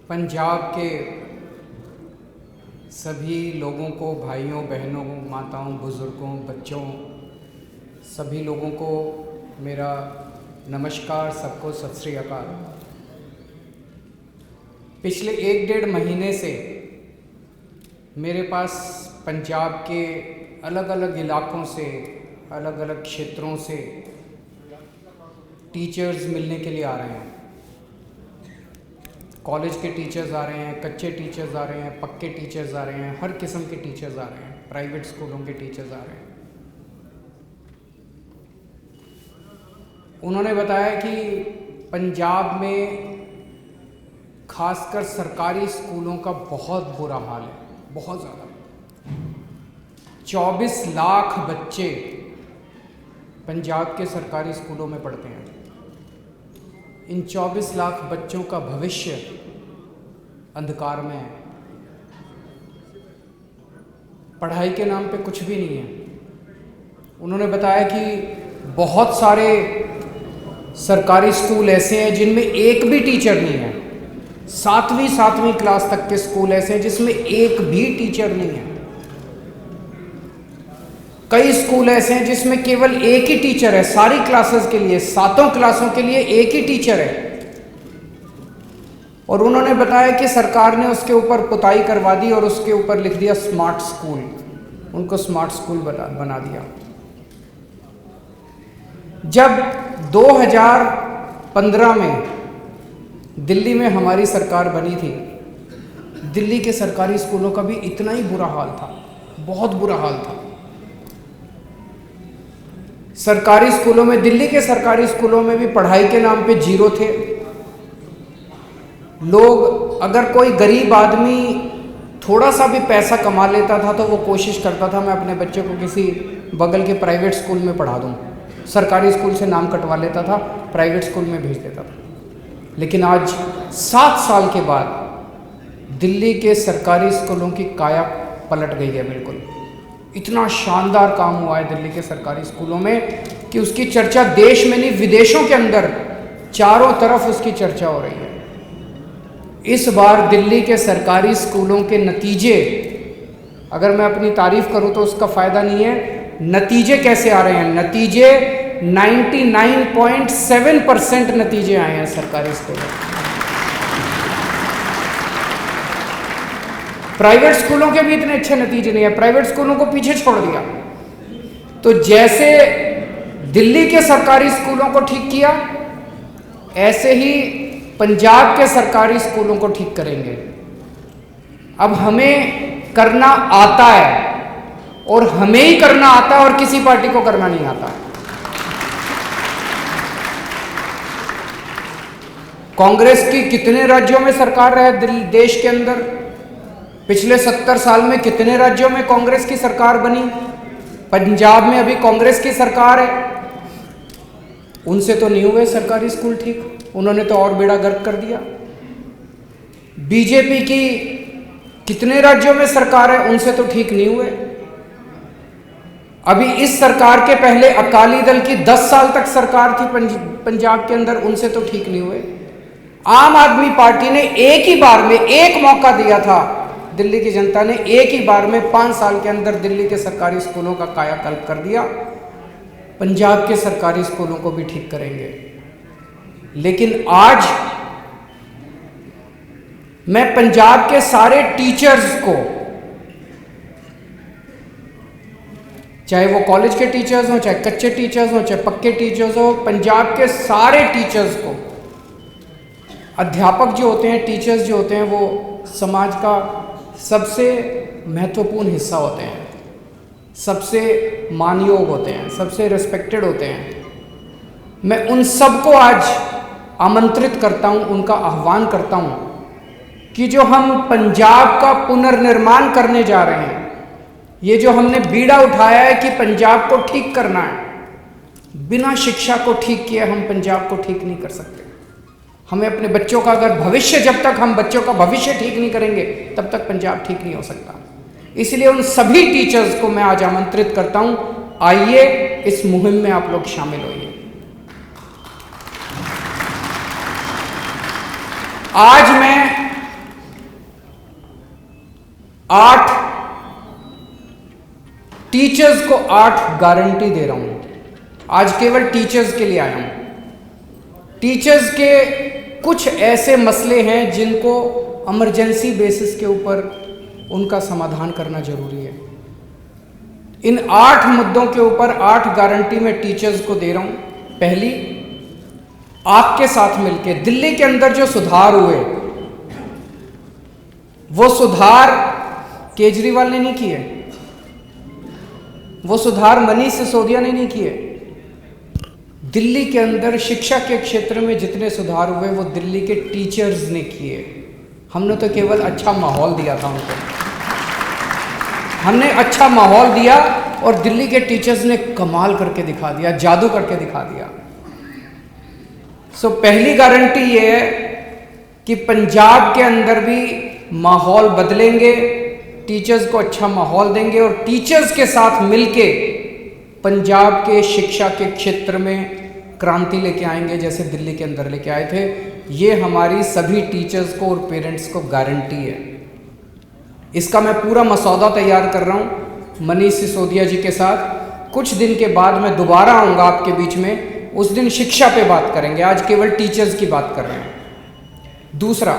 पंजाब के सभी लोगों को, भाइयों बहनों, माताओं, बुज़ुर्गों, बच्चों, सभी लोगों को मेरा नमस्कार, सबको सत श्री अकाल। पिछले 1-1.5 महीने से मेरे पास पंजाब के अलग अलग इलाकों से, अलग अलग क्षेत्रों से टीचर्स मिलने के लिए आ रहे हैं। कॉलेज के टीचर्स आ रहे हैं, कच्चे टीचर्स आ रहे हैं, पक्के टीचर्स आ रहे हैं, हर किस्म के टीचर्स आ रहे हैं, प्राइवेट स्कूलों के टीचर्स आ रहे हैं। उन्होंने बताया कि पंजाब में खासकर सरकारी स्कूलों का बहुत बुरा हाल है, बहुत ज़्यादा। 24 लाख बच्चे पंजाब के सरकारी स्कूलों में पढ़ते हैं। इन 24 लाख बच्चों का भविष्य अंधकार में है। पढ़ाई के नाम पे कुछ भी नहीं है। उन्होंने बताया कि बहुत सारे सरकारी स्कूल ऐसे हैं जिनमें एक भी टीचर नहीं है। 7वीं क्लास तक के स्कूल ऐसे हैं जिसमें एक भी टीचर नहीं है। कई स्कूल ऐसे हैं जिसमें केवल एक ही टीचर है सारी क्लासेस के लिए, 7 क्लासों के लिए एक ही टीचर है। और उन्होंने बताया कि सरकार ने उसके ऊपर पुताई करवा दी और उसके ऊपर लिख दिया स्मार्ट स्कूल। उनको स्मार्ट स्कूल बना दिया। जब 2015 में दिल्ली में हमारी सरकार बनी थी, दिल्ली के सरकारी स्कूलों का भी इतना ही बुरा हाल था, बहुत बुरा हाल था। सरकारी स्कूलों में, दिल्ली के सरकारी स्कूलों में भी पढ़ाई के नाम पे जीरो थे। लोग, अगर कोई गरीब आदमी थोड़ा सा भी पैसा कमा लेता था तो वो कोशिश करता था मैं अपने बच्चे को किसी बगल के प्राइवेट स्कूल में पढ़ा दूं। सरकारी स्कूल से नाम कटवा लेता था, प्राइवेट स्कूल में भेज देता था। लेकिन आज 7 साल के बाद दिल्ली के सरकारी स्कूलों की काया पलट गई है। बिल्कुल इतना शानदार काम हुआ है दिल्ली के सरकारी स्कूलों में कि उसकी चर्चा देश में नहीं, विदेशों के अंदर चारों तरफ उसकी चर्चा हो रही है। इस बार दिल्ली के सरकारी स्कूलों के नतीजे, अगर मैं अपनी तारीफ करूं तो उसका फायदा नहीं है। नतीजे कैसे आ रहे हैं? नतीजे 99.7% नतीजे आए हैं सरकारी स्कूलों। प्राइवेट स्कूलों के भी इतने अच्छे नतीजे नहीं है, प्राइवेट स्कूलों को पीछे छोड़ दिया। तो जैसे दिल्ली के सरकारी स्कूलों को ठीक किया, ऐसे ही पंजाब के सरकारी स्कूलों को ठीक करेंगे। अब हमें करना आता है और हमें ही करना आता है और किसी पार्टी को करना नहीं आता। कांग्रेस की कितने राज्यों में सरकार है देश के अंदर? पिछले 70 साल में कितने राज्यों में कांग्रेस की सरकार बनी? पंजाब में अभी कांग्रेस की सरकार है। उनसे तो नहीं हुए सरकारी स्कूल ठीक, उन्होंने तो और बेड़ा गर्क कर दिया। बीजेपी की कितने राज्यों में सरकार है, उनसे तो ठीक नहीं हुए। अभी इस सरकार के पहले अकाली दल की 10 साल तक सरकार थी पंजाब के अंदर, उनसे तो ठीक नहीं हुए। आम आदमी पार्टी ने एक ही बार में, एक मौका दिया था दिल्ली की जनता ने, एक ही बार में 5 साल के अंदर दिल्ली के सरकारी स्कूलों का कायाकल्प कर दिया। पंजाब के सरकारी स्कूलों को भी ठीक करेंगे। लेकिन आज मैं पंजाब के सारे टीचर्स को, चाहे वो कॉलेज के टीचर्स हों, चाहे कच्चे टीचर्स हों, चाहे पक्के टीचर्स हों, पंजाब के सारे टीचर्स को, अध्यापक जो होते हैं, टीचर्स जो होते हैं, वो समाज का सबसे महत्वपूर्ण हिस्सा होते हैं, सबसे मानयोग होते हैं, सबसे रिस्पेक्टेड होते हैं। मैं उन सबको आज आमंत्रित करता हूं, उनका आह्वान करता हूं कि जो हम पंजाब का पुनर्निर्माण करने जा रहे हैं, ये जो हमने बीड़ा उठाया है कि पंजाब को ठीक करना है, बिना शिक्षा को ठीक किए हम पंजाब को ठीक नहीं कर सकते। हमें अपने बच्चों का अगर भविष्य, जब तक हम बच्चों का भविष्य ठीक नहीं करेंगे तब तक पंजाब ठीक नहीं हो सकता। इसलिए उन सभी टीचर्स को मैं आज आमंत्रित करता हूं, आइए इस मुहिम में आप लोग शामिल होइए। आज मैं 8 टीचर्स को 8 गारंटी दे रहा हूं। आज केवल टीचर्स के लिए आया हूं। टीचर्स के कुछ ऐसे मसले हैं जिनको इमरजेंसी बेसिस के ऊपर उनका समाधान करना जरूरी है। इन 8 मुद्दों के ऊपर 8 गारंटी मैं टीचर्स को दे रहा हूं। पहली, आपके साथ मिलके दिल्ली के अंदर जो सुधार हुए, वो सुधार केजरीवाल ने नहीं किए, वो सुधार मनीष सिसोदिया ने नहीं किए। दिल्ली के अंदर शिक्षा के क्षेत्र में जितने सुधार हुए वो दिल्ली के टीचर्स ने किए। हमने तो केवल अच्छा माहौल दिया था उनको, हमने अच्छा माहौल दिया और दिल्ली के टीचर्स ने कमाल करके दिखा दिया, जादू करके दिखा दिया। पहली गारंटी ये है कि पंजाब के अंदर भी माहौल बदलेंगे, टीचर्स को अच्छा माहौल देंगे और टीचर्स के साथ मिलके पंजाब के शिक्षा के क्षेत्र में क्रांति लेके आएंगे, जैसे दिल्ली के अंदर लेके आए थे। ये हमारी सभी टीचर्स को और पेरेंट्स को गारंटी है। इसका मैं पूरा मसौदा तैयार कर रहा हूँ मनीष सिसोदिया जी के साथ। कुछ दिन के बाद मैं दोबारा आऊँगा आपके बीच में, उस दिन शिक्षा पे बात करेंगे, आज केवल टीचर्स की बात कर रहे हैं। दूसरा,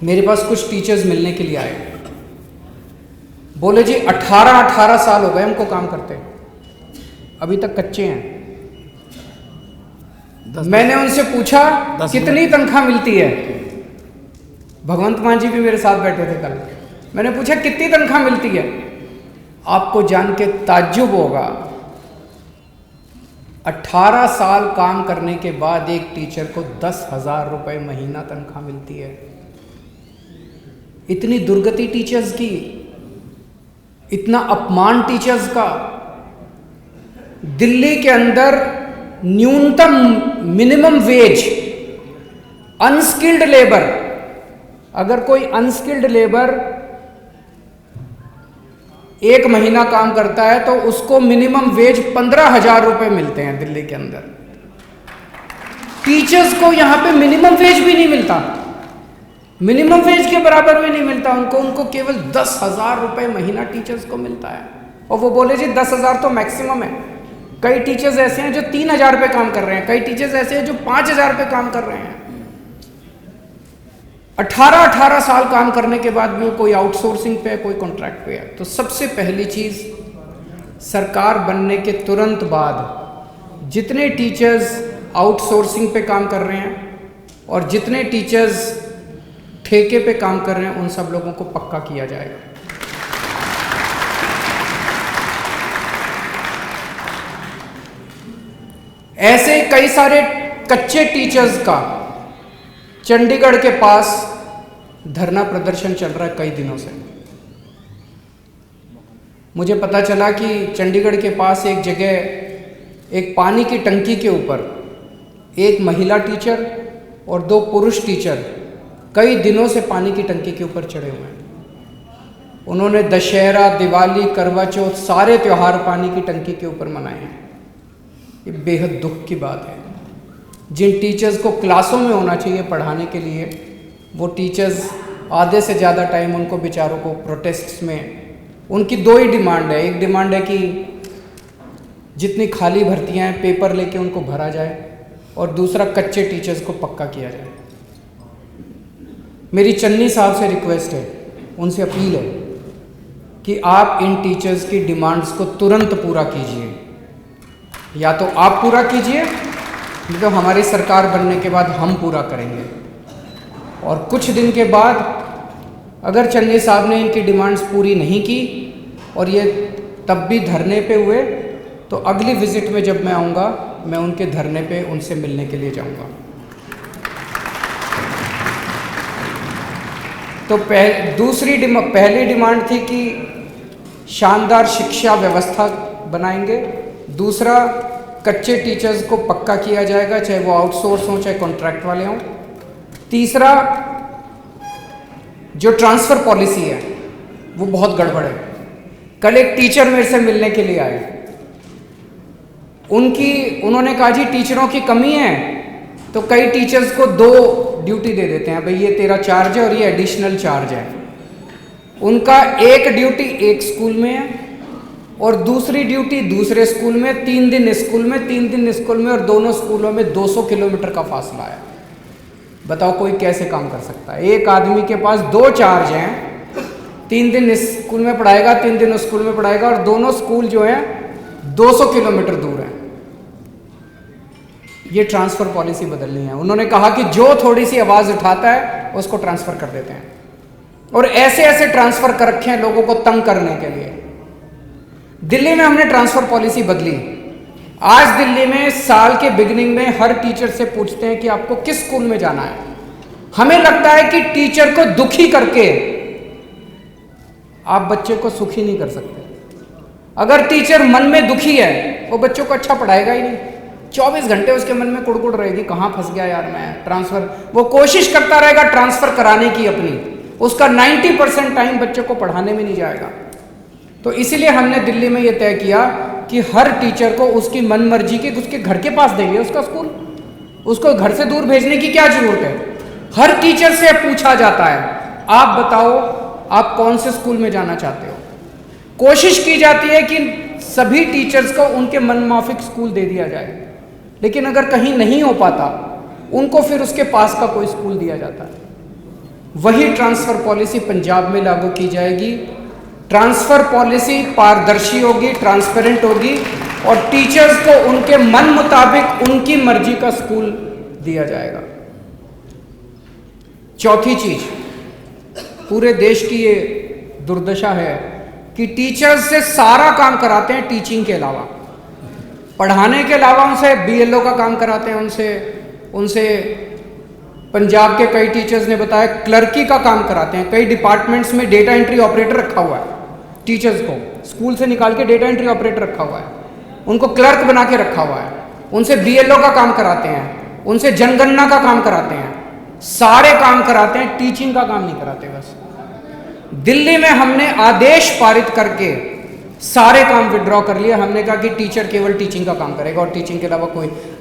मेरे पास कुछ टीचर्स मिलने के लिए आए, बोले जी 18 साल हो गए हमको काम करते, अभी तक कच्चे हैं। मैंने उनसे पूछा कितनी तनख्वाह मिलती है। भगवंत मान जी भी मेरे साथ बैठे थे कल। मैंने पूछा कितनी तनख्वाह मिलती है। आपको जान के ताज्जुब होगा, 18 साल काम करने के बाद एक टीचर को 10,000 रुपए महीना तनख्वाह मिलती है। इतनी दुर्गति टीचर्स की, इतना अपमान टीचर्स का। दिल्ली के अंदर न्यूनतम मिनिमम वेज, अनस्किल्ड लेबर, अगर कोई अनस्किल्ड लेबर 1 महीना काम करता है तो उसको मिनिमम वेज 15,000 रुपए मिलते हैं दिल्ली के अंदर। टीचर्स को यहां पे मिनिमम वेज भी नहीं मिलता, मिनिमम वेज के बराबर भी नहीं मिलता उनको केवल 10,000 रुपए महीना टीचर्स को मिलता है। और वो बोले जी 10,000 तो मैक्सिमम है। कई टीचर्स ऐसे हैं जो 3,000 पे काम कर रहे हैं, कई टीचर्स ऐसे हैं जो 5,000 पे काम कर रहे हैं। 18 साल काम करने के बाद भी कोई आउटसोर्सिंग पे है, कोई कॉन्ट्रैक्ट पे है। तो सबसे पहली चीज, सरकार बनने के तुरंत बाद जितने टीचर्स आउटसोर्सिंग पे काम कर रहे हैं और जितने टीचर्स ठेके पे काम कर रहे हैं, उन सब लोगों को पक्का किया जाएगा। ऐसे कई सारे कच्चे टीचर्स का चंडीगढ़ के पास धरना प्रदर्शन चल रहा है कई दिनों से। मुझे पता चला कि चंडीगढ़ के पास एक जगह एक पानी की टंकी के ऊपर एक महिला टीचर और 2 पुरुष टीचर कई दिनों से पानी की टंकी के ऊपर चढ़े हुए हैं। उन्होंने दशहरा, दिवाली, करवा चौथ सारे त्योहार पानी की टंकी के ऊपर मनाए हैं। ये बेहद दुख की बात है। जिन टीचर्स को क्लासों में होना चाहिए पढ़ाने के लिए, वो टीचर्स आधे से ज़्यादा टाइम उनको बेचारों को प्रोटेस्ट्स में, उनकी 2 ही डिमांड है। एक डिमांड है कि जितनी खाली भर्तियां हैं पेपर लेके उनको भरा जाए, और दूसरा कच्चे टीचर्स को पक्का किया जाए। मेरी चन्नी साहब से रिक्वेस्ट है, उनसे अपील है कि आप इन टीचर्स की डिमांड्स को तुरंत पूरा कीजिए। या तो आप पूरा कीजिए, नहीं तो हमारी सरकार बनने के बाद हम पूरा करेंगे। और कुछ दिन के बाद अगर चन्नी साहब ने इनकी डिमांड्स पूरी नहीं की और ये तब भी धरने पे हुए, तो अगली विजिट में जब मैं आऊँगा, मैं उनके धरने पे उनसे मिलने के लिए जाऊँगा। तो पहली डिमांड थी कि शानदार शिक्षा व्यवस्था बनाएंगे। दूसरा, कच्चे टीचर्स को पक्का किया जाएगा, चाहे वो आउटसोर्स हों चाहे कॉन्ट्रैक्ट वाले हों। तीसरा, जो ट्रांसफ़र पॉलिसी है वो बहुत गड़बड़ है। कल एक टीचर मेरे से मिलने के लिए आए, उन्होंने कहा जी टीचरों की कमी है, तो कई टीचर्स को 2 ड्यूटी दे देते हैं, भाई ये तेरा चार्ज है और ये एडिशनल चार्ज है। उनका एक ड्यूटी एक स्कूल में है और दूसरी ड्यूटी दूसरे स्कूल में, 3 दिन स्कूल में, 3 दिन स्कूल में, और दोनों स्कूलों में 200 किलोमीटर का फासला है। बताओ कोई कैसे काम कर सकता है? एक आदमी के पास 2 चार्ज हैं, 3 दिन इस स्कूल में पढ़ाएगा, 3 दिन उस स्कूल में पढ़ाएगा, और दोनों स्कूल जो हैं 200 किलोमीटर दूर हैं। ये ट्रांसफ़र पॉलिसी बदलनी है। उन्होंने कहा कि जो थोड़ी सी आवाज़ उठाता है उसको ट्रांसफ़र कर देते हैं, और ऐसे ऐसे ट्रांसफ़र कर रखे हैं लोगों को तंग करने के लिए। दिल्ली में हमने ट्रांसफ़र पॉलिसी बदली। आज दिल्ली में साल के बिगिनिंग में हर टीचर से पूछते हैं कि आपको किस स्कूल में जाना है। हमें लगता है कि टीचर को दुखी करके आप बच्चे को सुखी नहीं कर सकते। अगर टीचर मन में दुखी है वो बच्चों को अच्छा पढ़ाएगा ही नहीं। 24 घंटे उसके मन में कुड़कुड़ रहेगी, कहाँ फंस गया यार मैं, ट्रांसफ़र। वो कोशिश करता रहेगा ट्रांसफ़र कराने की अपनी, उसका 90% टाइम बच्चे को पढ़ाने में नहीं जाएगा। तो इसीलिए हमने दिल्ली में ये तय किया कि हर टीचर को उसकी मन मर्जी के उसके घर के पास देंगे उसका स्कूल। उसको घर से दूर भेजने की क्या जरूरत है? हर टीचर से पूछा जाता है, आप बताओ आप कौन से स्कूल में जाना चाहते हो। कोशिश की जाती है कि सभी टीचर्स को उनके मनमाफिक स्कूल दे दिया जाए, लेकिन अगर कहीं नहीं हो पाता उनको फिर उसके पास का कोई स्कूल दिया जाता है। वही ट्रांसफ़र पॉलिसी पंजाब में लागू की जाएगी। ट्रांसफ़र पॉलिसी पारदर्शी होगी, ट्रांसपेरेंट होगी, और टीचर्स को उनके मन मुताबिक उनकी मर्जी का स्कूल दिया जाएगा। चौथी चीज, पूरे देश की ये दुर्दशा है कि टीचर्स से सारा काम कराते हैं टीचिंग के अलावा, पढ़ाने के अलावा उनसे बीएलओ का काम कराते हैं, उनसे पंजाब के कई टीचर्स ने बताया क्लर्की का काम कराते हैं। कई डिपार्टमेंट्स में डेटा एंट्री ऑपरेटर रखा हुआ है, टीचर्स को स्कूल से निकाल के डेटा एंट्री ऑपरेटर रखा हुआ है, उनको क्लर्क बना के रखा हुआ है। उनसे बीएलओ का काम कराते हैं, उनसे जनगणना का काम कराते हैं, सारे काम कराते हैं, टीचिंग का काम नहीं कराते। बस दिल्ली में हमने आदेश पारित करके सारे काम विड्रॉ कर लिया। हमने कहा कि टीचर केवल टीचिंग का काम करेगा और टीचिंग के अलावा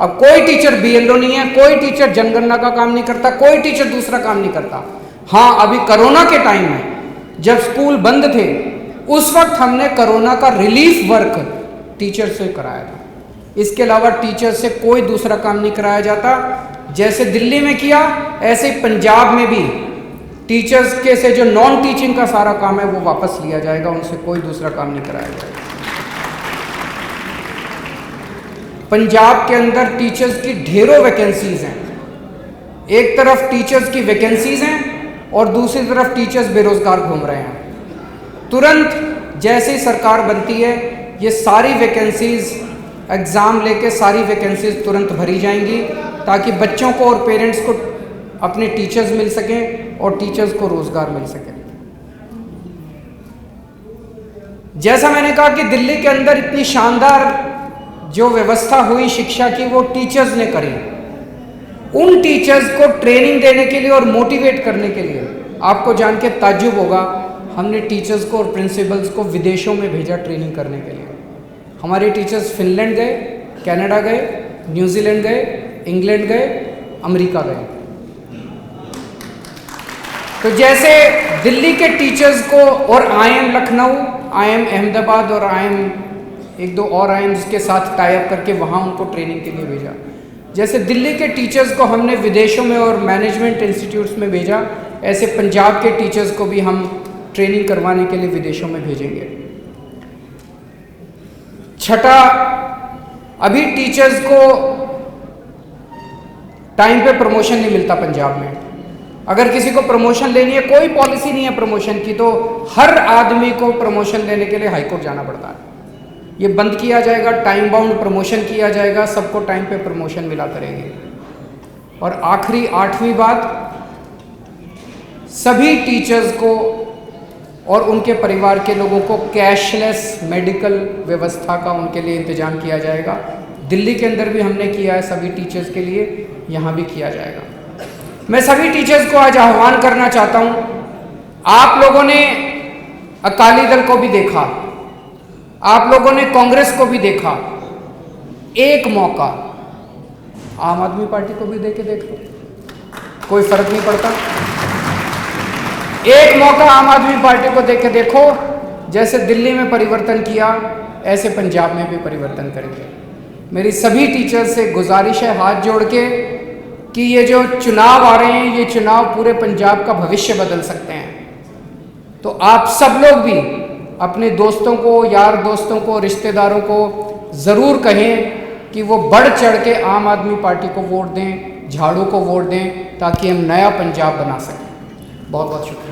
अब कोई टीचर बीएलओ नहीं है, कोई टीचर जनगणना का काम नहीं करता, कोई टीचर दूसरा काम नहीं करता। हाँ, अभी कोरोना के टाइम में जब स्कूल बंद थे उस वक्त हमने कोरोना का रिलीफ वर्क टीचर से कराया था। इसके अलावा टीचर से कोई दूसरा काम नहीं कराया जाता। जैसे दिल्ली में किया ऐसे ही पंजाब में भी टीचर्स के से जो नॉन टीचिंग का सारा काम है वो वापस लिया जाएगा, उनसे कोई दूसरा काम नहीं कराया जाएगा। पंजाब के अंदर टीचर्स की ढेरों वैकेंसीज हैं। एक तरफ टीचर्स की वैकेंसीज हैं और दूसरी तरफ टीचर्स बेरोजगार घूम रहे हैं। तुरंत जैसे ही सरकार बनती है ये सारी वैकेंसीज एग्ज़ाम लेके सारी वैकेंसीज तुरंत भरी जाएंगी ताकि बच्चों को और पेरेंट्स को अपने टीचर्स मिल सकें और टीचर्स को रोज़गार मिल सके। जैसा मैंने कहा कि दिल्ली के अंदर इतनी शानदार जो व्यवस्था हुई शिक्षा की वो टीचर्स ने करी। उन टीचर्स को ट्रेनिंग देने के लिए और मोटिवेट करने के लिए आपको जान के ताज्जुब होगा, हमने टीचर्स को और प्रिंसिपल्स को विदेशों में भेजा ट्रेनिंग करने के लिए। हमारे टीचर्स फिनलैंड गए, कनाडा गए, न्यूजीलैंड गए, इंग्लैंड गए, अमेरिका गए। तो जैसे दिल्ली के टीचर्स को और IIM लखनऊ, IIM अहमदाबाद और IIM एक दो और IIMs के साथ टाई अप करके वहाँ उनको ट्रेनिंग के लिए भेजा, जैसे दिल्ली के टीचर्स को हमने विदेशों में और मैनेजमेंट इंस्टीट्यूट्स में भेजा, ऐसे पंजाब के टीचर्स को भी हम ट्रेनिंग करवाने के लिए विदेशों में भेजेंगे। छठा, अभी टीचर्स को टाइम पे प्रमोशन नहीं मिलता पंजाब में। अगर किसी को प्रमोशन लेनी है, कोई पॉलिसी नहीं है प्रमोशन की, तो हर आदमी को प्रमोशन लेने के लिए हाईकोर्ट जाना पड़ता है। ये बंद किया जाएगा, टाइम बाउंड प्रमोशन किया जाएगा, सबको टाइम पे प्रमोशन मिला करेंगे। और आखिरी 8वीं बात, सभी टीचर्स को और उनके परिवार के लोगों को कैशलेस मेडिकल व्यवस्था का उनके लिए इंतजाम किया जाएगा। दिल्ली के अंदर भी हमने किया है सभी टीचर्स के लिए, यहाँ भी किया जाएगा। मैं सभी टीचर्स को आज आह्वान करना चाहता हूँ, आप लोगों ने अकाली दल को भी देखा, आप लोगों ने कांग्रेस को भी देखा, एक मौका आम आदमी पार्टी को भी दे के देख लो, कोई फर्क नहीं पड़ता। एक मौका आम आदमी पार्टी को दे के देखो, जैसे दिल्ली में परिवर्तन किया ऐसे पंजाब में भी परिवर्तन करेंगे। मेरी सभी टीचर से गुजारिश है हाथ जोड़ के कि ये जो चुनाव आ रहे हैं, ये चुनाव पूरे पंजाब का भविष्य बदल सकते हैं। तो आप सब लोग भी अपने दोस्तों को, यार दोस्तों को, रिश्तेदारों को ज़रूर कहें कि वो बढ़ चढ़ के आम आदमी पार्टी को वोट दें, झाड़ू को वोट दें, ताकि हम नया पंजाब बना सकें। बहुत बहुत शुक्रिया।